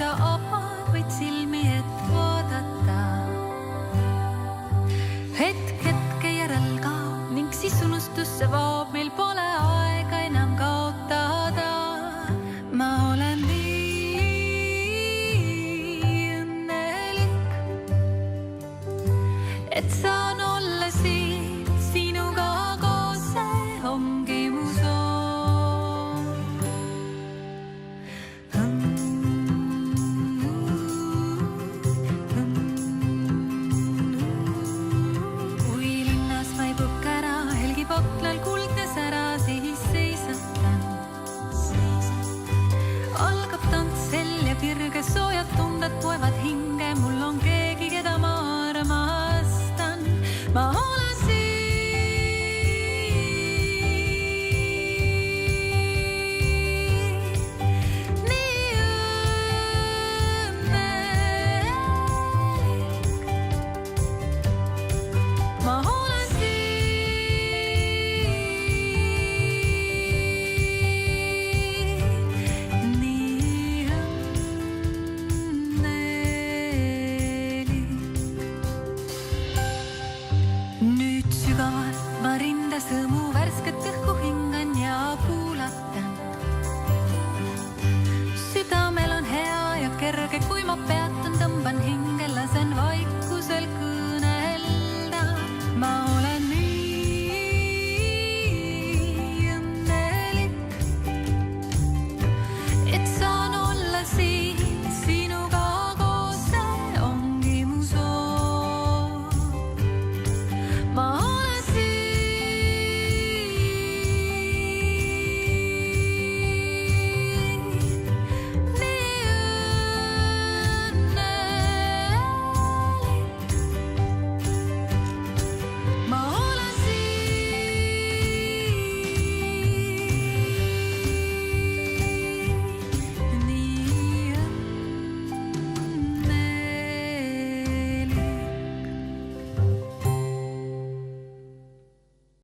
sa avad võid silmi et vaadata. Hetk hetke järel kaob ning siis unustusse vaob, meil pole aega enam kaotada. Ma olen nii õnnelik, et saan olla siin sinuga koos, see ongi mu soov. Kui linnas vaibub kära, helgib aknal kuldne sära, siis seisatan. Algab tants sel ja kirge soojad tunded poevad hinge, mul on keegi, keda ma armastan. Ma olen siin nii õnnelik. Ma olen siin nii õnnelik. Nüüd sügaval ma rindas õmu värsket õhku hingan ja kuulatan. Südamel on hea ja kerge, kui ma peatan, tõmban hinge, lasen vaikusel kõnelda. Ma olen nii õnnelik, et saan olla siin sinuga koos, see ongi mu soov. Ma